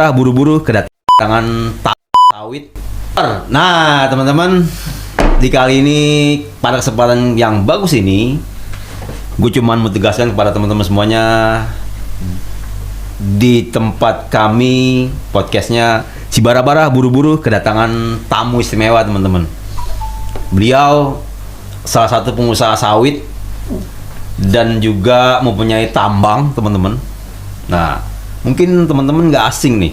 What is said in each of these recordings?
Buru-buru kedatangan sawit. Nah, teman-teman, di kali ini pada kesempatan yang bagus ini, gue cuman mau tegaskan kepada teman-teman semuanya, di tempat kami podcastnya si Bara-Bara buru-buru kedatangan tamu istimewa, teman-teman. Beliau salah satu pengusaha sawit dan juga mempunyai tambang, teman-teman. Nah, mungkin teman-teman nggak asing nih,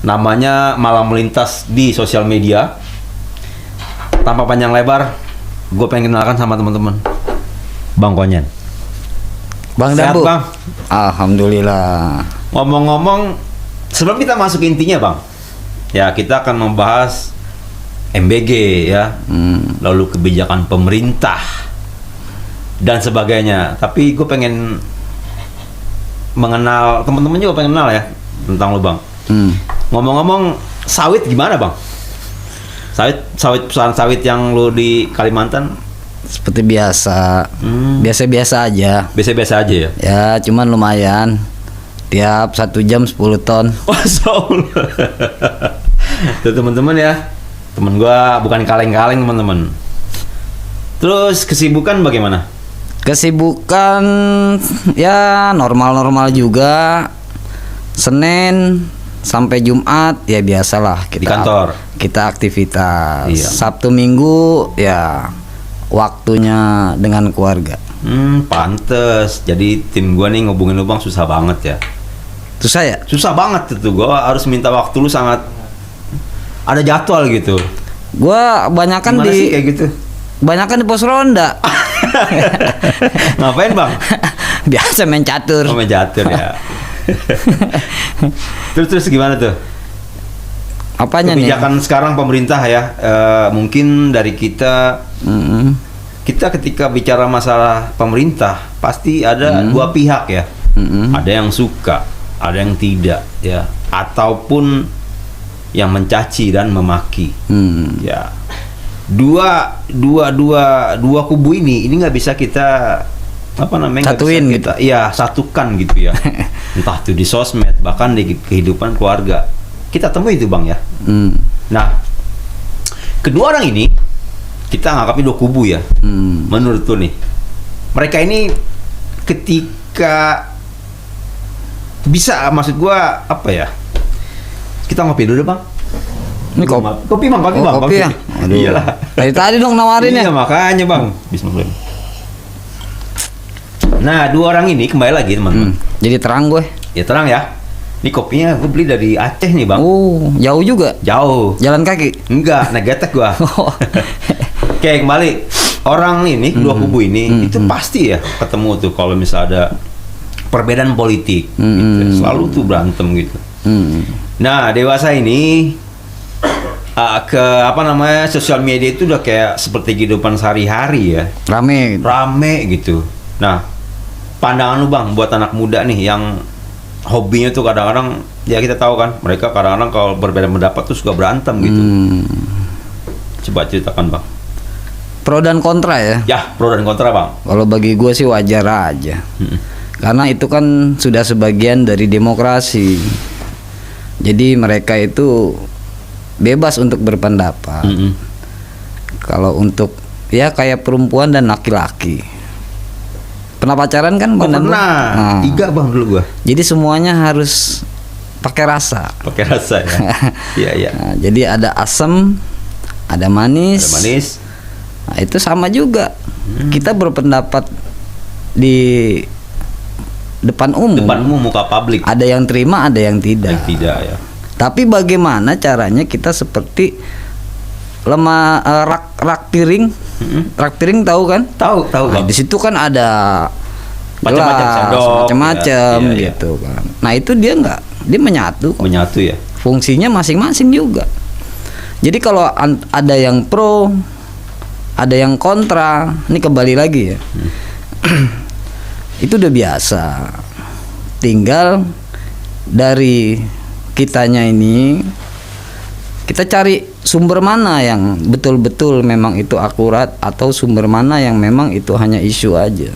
namanya malah melintas di sosial media. Tanpa panjang lebar, gue pengen kenalkan sama teman-teman, Bang Konyen. Bang Sehat, Dambu. Bang? Alhamdulillah. Ngomong-ngomong, sebelum kita masuk intinya, Bang, ya kita akan membahas MBG ya, lalu kebijakan pemerintah dan sebagainya. Tapi gue pengen mengenal, teman-teman juga pengen kenal ya tentang lo, Bang. Ngomong-ngomong, sawit gimana, Bang? Perusahaan sawit yang lo di Kalimantan? Seperti biasa. Biasa-biasa aja. Biasa-biasa aja ya? Ya, cuman lumayan. Tiap 1 jam 10 ton. Masya Allah. Tuh teman-teman ya, temen gua bukan kaleng-kaleng, teman-teman. Terus kesibukan bagaimana? Kesibukan ya normal-normal juga. Senin sampai Jumat ya biasalah kita Di kantor. Kita aktivitas. Iya. Sabtu Minggu ya waktunya dengan keluarga. Pantes. Jadi tim gua nih ngubungin lu, Bang, susah banget ya. Terus saya Susah banget itu, gua harus minta waktu lu sangat ada jadwal gitu. gua banyakan Gimana sih di kayak gitu? banyakan di pos ronda. Ngapain, Bang? Biasa main catur. Oh, main catur ya. Terus gimana tuh? Apanya nih? Kebijakan sekarang pemerintah ya, mungkin dari kita ketika bicara masalah pemerintah pasti ada dua pihak ya. Ada yang suka, ada yang tidak ya, ataupun yang mencaci dan memaki. Ya, dua kubu ini nggak bisa kita nggak Satuin bisa kita, ya satukan gitu ya. Entah itu di sosmed, bahkan di kehidupan keluarga kita temui itu, Bang ya. Nah, kedua orang ini kita anggapnya dua kubu ya. Menurut tuh nih, mereka ini ketika bisa, maksud gua apa ya? Kita ngopi dulu, Bang. Ini Kopi, Bang, kopi, Bang. kopi ya? Aduh. Iyalah. Dari tadi dong nawarin Iya, ya. makanya, Bang. Bismillah. Nah, dua orang ini kembali lagi, teman-teman. Jadi terang gue. Ya terang ya. Ini kopinya gue beli dari Aceh nih, Bang. Oh, jauh juga. Jauh. Jalan kaki. Enggak, naik getek gua. Oh. Oke, kembali. Orang ini, kedua kubu ini, itu pasti ya ketemu tuh kalau misalnya ada perbedaan politik. Gitu. Selalu tuh berantem gitu. Nah, dewasa ini sosial media itu udah kayak seperti kehidupan sehari-hari ya. Rame gitu. Nah, pandangan lu, Bang, buat anak muda nih yang hobinya tuh kadang-kadang ya kita tahu kan, mereka kadang-kadang kalau berbeda pendapat tuh suka berantem gitu. Coba ceritakan, Bang. Pro dan kontra ya. Ya, pro dan kontra, Bang. Kalau bagi gue sih wajar aja. Karena itu kan sudah sebagian dari demokrasi. Jadi mereka itu bebas untuk berpendapat. Kalau untuk ya kayak perempuan dan laki-laki. Pernah pacaran kan? Pernah. Nah, 3, Bang, dulu gua. jadi semuanya harus pakai rasa. Pakai rasa ya. Iya, iya. Nah, jadi ada asam, ada manis. Ada manis. Nah, itu sama juga. Kita berpendapat di depan umum. Depan umum, muka publik. Ada yang terima, ada yang tidak. Yang tidak ya. Tapi bagaimana caranya kita seperti rak piring. Rak piring tahu kan? Tahu, Nah, Bang. di situ kan ada Macam-macam gelas, sendok, macam-macam ya, iya, gitu kan. Nah, itu dia menyatu kok. Menyatu ya. Fungsinya masing-masing juga. Jadi kalau ada yang pro, ada yang kontra, ini kembali lagi ya. Itu udah biasa. Tinggal dari kitanya ini, kita cari sumber mana yang betul-betul memang itu akurat, atau sumber mana yang memang itu hanya isu aja,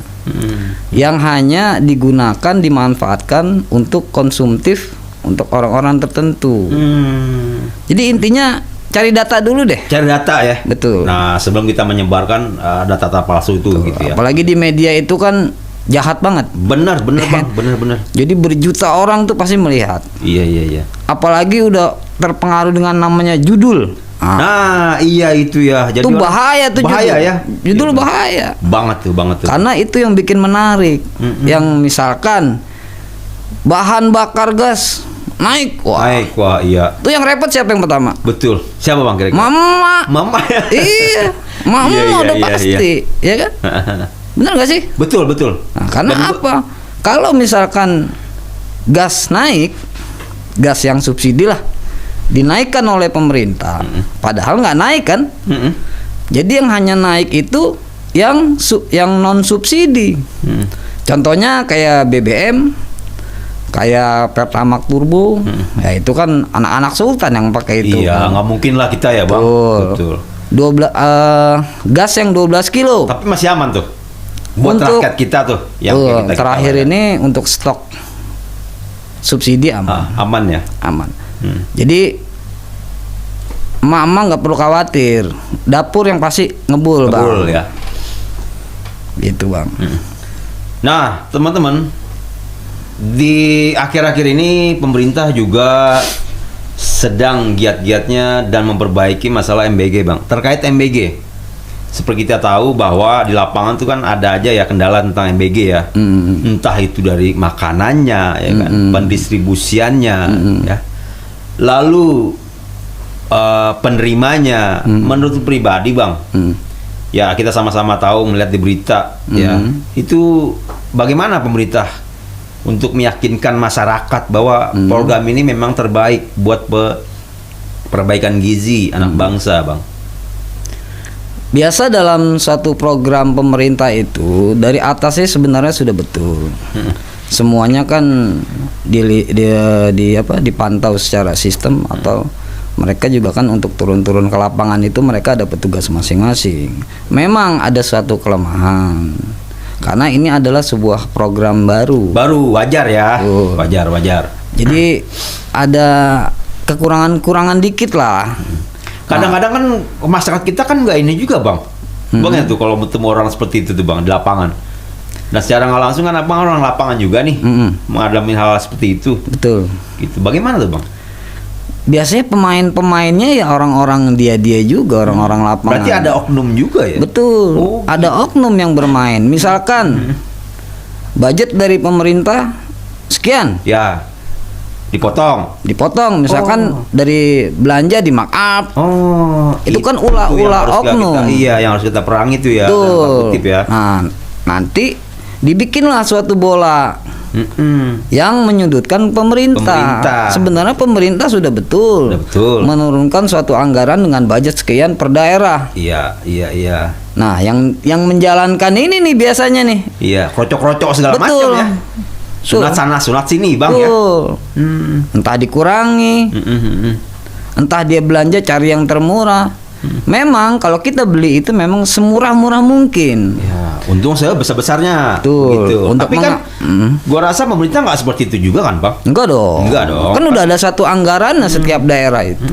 yang hanya digunakan, dimanfaatkan untuk konsumtif untuk orang-orang tertentu. Hmm. Jadi intinya cari data dulu deh. Cari data ya. Betul. Nah, sebelum kita menyebarkan data-data palsu itu gitu ya. Apalagi di media itu kan jahat banget. Benar Bang, benar. Jadi berjuta orang tuh pasti melihat. Iya. Apalagi udah terpengaruh dengan namanya judul. Nah, iya itu ya. Jadi Itu bahaya tuh bahaya judul. ya. Judul Iya, bahaya. Banget tuh. Karena itu yang bikin menarik. Yang misalkan bahan bakar gas naik, wah iya. Itu yang repot siapa yang pertama? Betul. Siapa Bang kira-kira? Mama. Ya. Iya, mama udah pasti, ya kan? Benar gak sih? Betul. Nah, karena apa? Kalau misalkan gas naik, gas yang subsidi lah, dinaikkan oleh pemerintah, padahal nggak naik kan? Jadi yang hanya naik itu yang non subsidi. Contohnya kayak BBM, kayak Pertamax Turbo, ya itu kan anak-anak sultan yang pakai itu. Iya, nggak mungkin lah kita ya Bang. Betul. 12 gas yang 12 kilo. Tapi masih aman tuh. Buat Untuk rakyat kita tuh yang kita terakhir ya. ini untuk stok subsidi aman. Aman ya. Aman. Jadi emak-emak nggak perlu khawatir. Dapur yang pasti ngebul Bang. Ngebul ya. Gitu Bang. Nah, teman-teman, di akhir-akhir ini pemerintah juga sedang giat-giatnya dan memperbaiki masalah MBG Bang. Terkait MBG, seperti kita tahu bahwa di lapangan tuh kan ada aja ya kendala tentang MBG ya. Entah itu dari makanannya ya kan, pendistribusiannya ya. Lalu penerimanya, menurut pribadi Bang, ya kita sama-sama tahu melihat di berita ya, itu bagaimana pemerintah untuk meyakinkan masyarakat bahwa program ini memang terbaik buat perbaikan gizi anak bangsa Bang. Biasa dalam suatu program pemerintah itu dari atasnya sebenarnya sudah betul. Semuanya kan dipantau secara sistem, atau mereka juga kan untuk turun-turun ke lapangan itu mereka ada petugas masing-masing. Memang ada suatu kelemahan karena ini adalah sebuah program baru. Wajar ya. Wajar. Jadi ada kekurangan dikit lah. Kadang-kadang kan masyarakat kita kan nggak ini juga Bang. Bang ya tuh kalau bertemu orang seperti itu tuh Bang di lapangan. Dan secara nggak langsung kan abang orang lapangan juga nih mengalami hal seperti itu. Betul. Gitu. Bagaimana tuh Bang? Biasanya pemain-pemainnya ya orang-orang dia juga, orang-orang lapangan. Berarti ada oknum juga ya? Betul. Ada oknum yang bermain. Misalkan budget dari pemerintah sekian. Ya. Dipotong. Misalkan dari belanja di markup. Itu kan ulah-ulah oknum. Yang harus kita perangi itu ya. Betul. Nah, nanti dibikinlah suatu bola yang menyudutkan pemerintah. Sebenarnya pemerintah sudah betul menurunkan suatu anggaran dengan budget sekian per daerah. Iya. Nah, yang menjalankan ini nih biasanya nih. Iya, krocok-krocok segala macam ya. Sunat sana, sunat sini Bang ya. Entah dikurangi, entah dia belanja cari yang termurah. Memang kalau kita beli itu memang semurah-murah mungkin. Ya, untung saya besar-besarnya. Gitu. Tapi kan gua rasa pemerintah nggak seperti itu juga kan Bang? Enggak dong. Kan udah ada satu anggaran setiap daerah itu.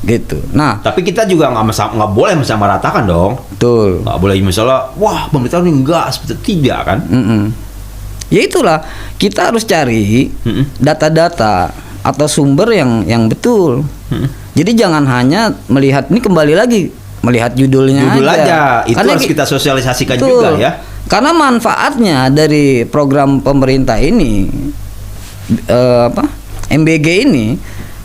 Gitu. Nah, tapi kita juga nggak boleh mensamaratakan dong. Betul. Nggak boleh misalnya, wah pemerintah ini enggak seperti tidak kan? Ya itulah, kita harus cari data-data atau sumber yang betul. Jadi jangan hanya melihat, ini kembali lagi melihat judulnya aja. Itu karena harus kita sosialisasikan juga ya. Karena manfaatnya dari program pemerintah ini MBG ini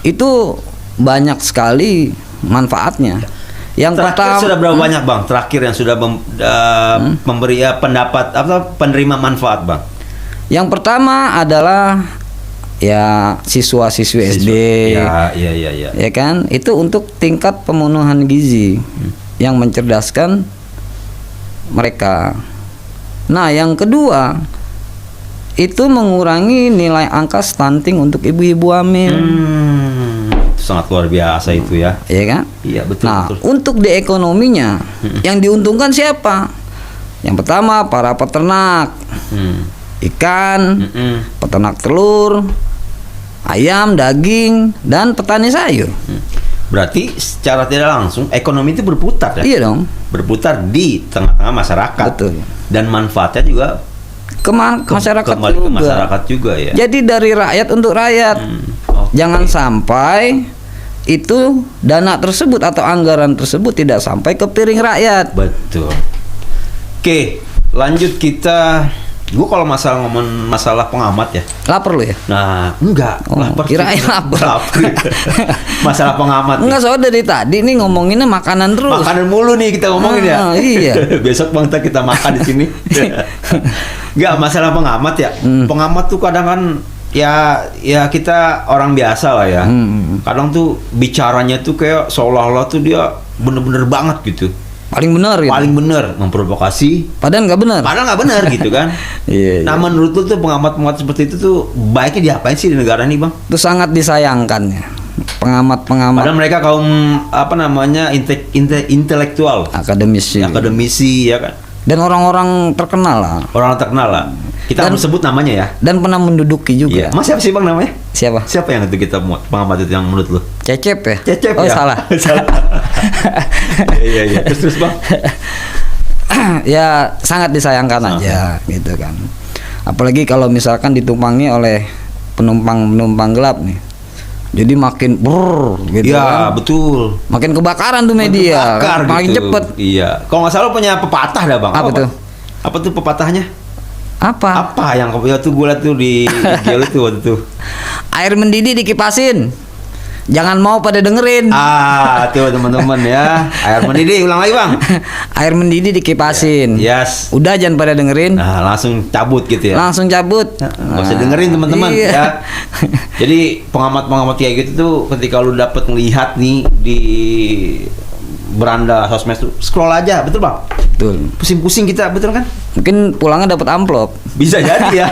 itu banyak sekali manfaatnya. Yang terakhir sudah berapa banyak Bang? Terakhir yang sudah memberi pendapat penerima manfaat Bang? Yang pertama adalah ya siswa-siswi SD. Ya kan? Itu untuk tingkat pemenuhan gizi yang mencerdaskan mereka. Nah, yang kedua itu mengurangi nilai angka stunting untuk ibu-ibu hamil. Sangat luar biasa itu ya. Iya kan? Iya, betul. Nah, untuk di ekonominya yang diuntungkan siapa? Yang pertama para peternak ikan, peternak telur, ayam, daging, dan petani sayur. Berarti secara tidak langsung ekonomi itu berputar ya? Iya dong. Berputar di tengah-tengah masyarakat. Betul. Dan manfaatnya juga Masyarakat kembali juga. ke masyarakat juga ya. Jadi dari rakyat untuk rakyat. Oke. Jangan sampai itu dana tersebut atau anggaran tersebut tidak sampai ke piring rakyat. Betul. Oke, lanjut kita. Gue kalau ngomong masalah pengamat ya. Lapar lu ya? Nah, enggak. Oh, lapar. kirain lapar. Masalah pengamat. Enggak, soalnya dari tadi nih ngomonginnya makanan terus. Makanan mulu nih kita ngomongin ya. Iya. Besok bang kita makan di sini. Enggak, masalah pengamat ya. Pengamat tuh kadang kan ya kita orang biasa lah ya. Kadang tuh bicaranya tuh kayak seolah-olah tuh dia bener-bener banget gitu. Paling benar gitu. Paling bener memprovokasi. Padahal nggak benar. Padahal nggak benar gitu kan. Iya. Nah menurut lu tuh pengamat-pengamat seperti itu tuh baiknya diapain sih di negara ini bang? Itu sangat disayangkan ya. Pengamat-pengamat Padahal mereka kaum apa namanya intelektual, akademisi akademisi ya kan. dan orang-orang terkenal lah. Orang terkenal lah. Kita Dan- harus sebut namanya ya. Dan pernah menduduki juga. Iya. Mas siapa sih bang namanya? Siapa? Siapa yang itu kita pengamat itu yang menurut lu? Cecep ya? Cecep Oh ya? salah. Salah. Iya. Terus bang. Ya sangat disayangkan aja gitu kan. Apalagi kalau misalkan ditumpangi oleh penumpang gelap nih. Jadi makin gitu Iya kan. betul. Makin kebakaran tuh media. Bakar Makin gitu. cepet. Iya. Kalau nggak salah punya pepatah dah bang. Apa tuh? Apa tuh pepatahnya? Apa? Apa yang kau tuh gue liat tuh di IG lu tuh waktu itu. Air mendidih dikipasin. Jangan mau pada dengerin. Tuh teman-teman ya. Air mendidih, ulang lagi bang. Air mendidih dikipasin. Yes. Udah jangan pada dengerin. Nah langsung cabut gitu ya. Langsung cabut. Nggak usah dengerin teman-teman Iya. ya. Jadi pengamat-pengamat kayak gitu tuh ketika lu dapet ngelihat nih di beranda sosmed tuh scroll aja, betul bang? Betul. Pusing-pusing kita, betul kan? Mungkin pulangnya dapat amplop. Bisa jadi ya.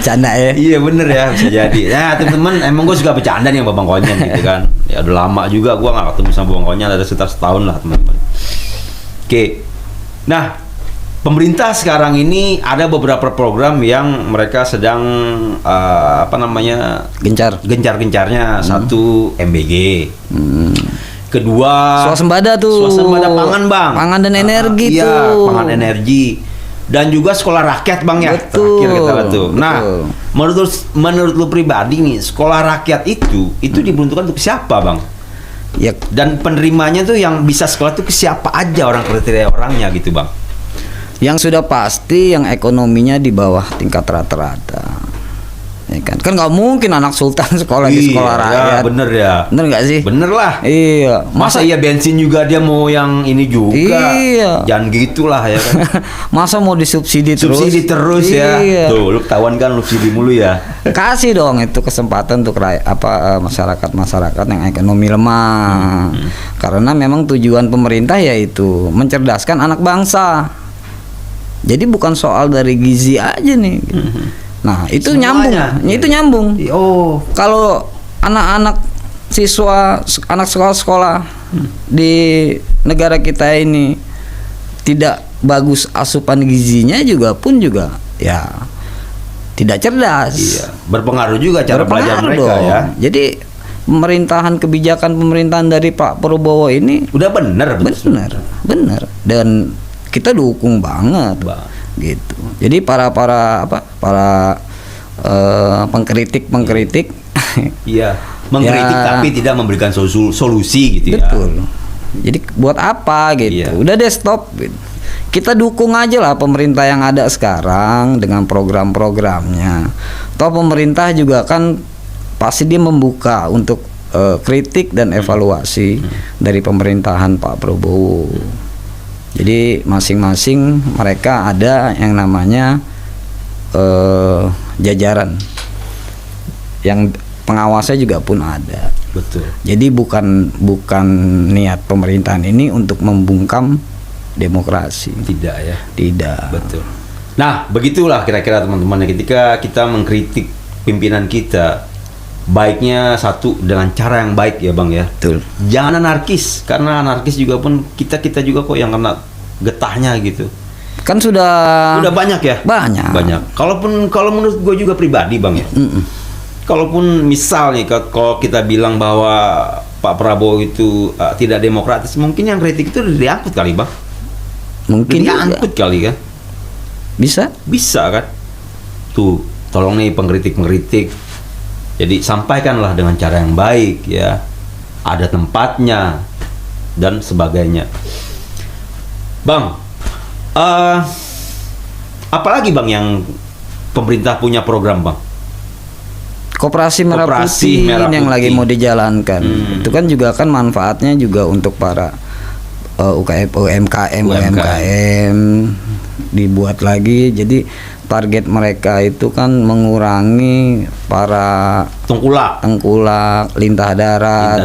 Canda ya. Iya bener ya, bisa jadi. Nah teman-teman, emang gue suka bercanda nih sama Bang Konyen gitu kan. Ya udah lama juga gue nggak ketemu sama Bang Konyen, ada sekitar setahun lah teman-teman. Oke, nah pemerintah sekarang ini ada beberapa program yang mereka sedang apa namanya Gencar. Satu MBG, kedua Swasembada tuh. swasembada pangan bang, Pangan dan energi iya, tuh. pangan energi. Dan juga sekolah rakyat bang ya, Betul, terakhir kita lihat tuh. Nah, betul. menurut lu pribadi nih, sekolah rakyat itu diperuntukkan untuk siapa bang? Ya, Dan penerimanya tuh yang bisa sekolah tuh ke siapa aja orang kriteria orangnya gitu bang? yang sudah pasti yang ekonominya di bawah tingkat rata-rata. Ya kan nggak mungkin anak sultan sekolah di sekolah rakyat. Ya, bener ya. Bener nggak sih? Bener lah. Iya. Masa iya bensin juga dia mau yang ini juga? Iya. Jangan gitulah ya kan. Masa mau disubsidi terus? Subsidi terus ya. Iya. Tuh, lu ketahuan kan lu subsidi mulu ya. Kasih dong itu kesempatan untuk masyarakat yang ekonomi lemah. Karena memang tujuan pemerintah yaitu mencerdaskan anak bangsa. Jadi bukan soal dari gizi aja nih. Nah, itu Semuanya. nyambung. Itu nyambung. Oh, Kalau anak-anak siswa anak sekolah-sekolah di negara kita ini tidak bagus asupan gizinya juga ya tidak cerdas. iya. Berpengaruh juga cara belajar Berpengaruh mereka dong. ya. Jadi pemerintahan dari Pak Prabowo ini Udah bener. benar dan kita dukung banget Bang. gitu. Jadi para pengkritik Iya. Mengkritik Ya. tapi tidak memberikan solusi gitu ya. betul. Jadi buat apa gitu? Iya. Udah deh stop. Gitu. Kita dukung aja lah pemerintah yang ada sekarang dengan program-programnya. Toh pemerintah juga kan pasti dia membuka untuk kritik dan evaluasi dari pemerintahan Pak Prabowo. Jadi masing-masing mereka ada yang namanya jajaran, yang pengawasnya juga pun ada. Betul. Jadi bukan niat pemerintahan ini untuk membungkam demokrasi. Tidak ya. Tidak. Betul. Nah, begitulah kira-kira teman-teman ketika kita mengkritik pimpinan kita, baiknya satu dengan cara yang baik ya bang ya. Betul. Jangan anarkis, karena anarkis juga pun kita juga kok yang kena getahnya gitu. Kan sudah Udah banyak ya. banyak. Kalau menurut gue juga pribadi bang ya. kalaupun misal nih kalau kita bilang bahwa Pak Prabowo itu tidak demokratis, mungkin yang kritik itu diangkut kali bang. Mungkin diangkut kali kan. bisa kan. Tuh, tolong nih pengkritik. Jadi sampaikanlah dengan cara yang baik ya. Ada tempatnya dan sebagainya. Bang, apalagi bang yang pemerintah punya program bang? Koperasi Merah Koperasi Putih Merah yang lagi Putih. mau dijalankan. Itu kan juga kan manfaatnya juga untuk para UMKM dibuat lagi. Jadi target mereka itu kan mengurangi para Tengkulak, lintah darat.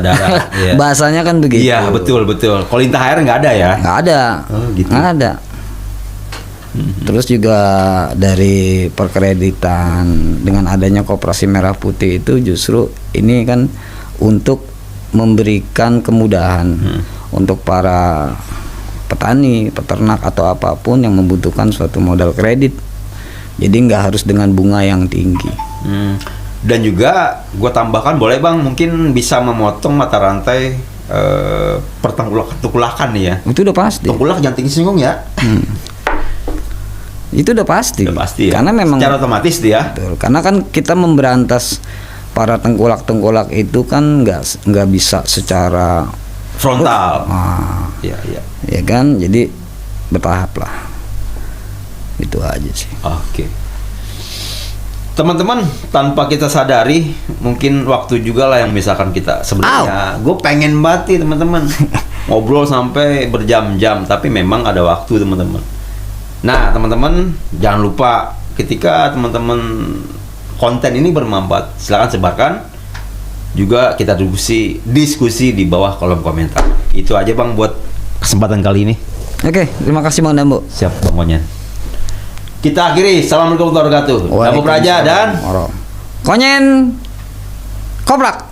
iya. Bahasanya kan begitu. Iya, betul. Kalau lintah air nggak ada ya? Nggak ada. Oh, gitu. Nggak ada. Terus juga dari perkreditan dengan adanya Koperasi Merah Putih itu justru ini kan untuk memberikan kemudahan untuk para petani, peternak atau apapun yang membutuhkan suatu modal kredit. Jadi nggak harus dengan bunga yang tinggi. Dan juga gue tambahkan boleh bang, mungkin bisa memotong mata rantai pertengkulakan nih ya. Itu udah pasti. Tengkulak jangan tinggi singgung ya. Itu udah pasti. Ya. Karena memang secara otomatis dia. Betul. Karena kan kita memberantas para tengkulak itu kan nggak bisa secara frontal. Iya. Ya kan, jadi bertahap lah. Itu aja sih. Oke. Teman-teman, tanpa kita sadari, mungkin waktu juga lah yang misalkan kita sebenarnya. Gue pengen banget nih teman-teman ngobrol sampai berjam-jam, tapi memang ada waktu teman-teman. Nah, teman-teman jangan lupa ketika teman-teman konten ini bermanfaat, silakan sebarkan. Juga kita diskusi di bawah kolom komentar. Itu aja bang buat kesempatan kali ini. Oke, terima kasih Bang Dambo. Siap Bang Konyen. Kita akhiri. Assalamualaikum warahmatullahi wabarakatuh. Dambo Praja dan Konyen Koprak.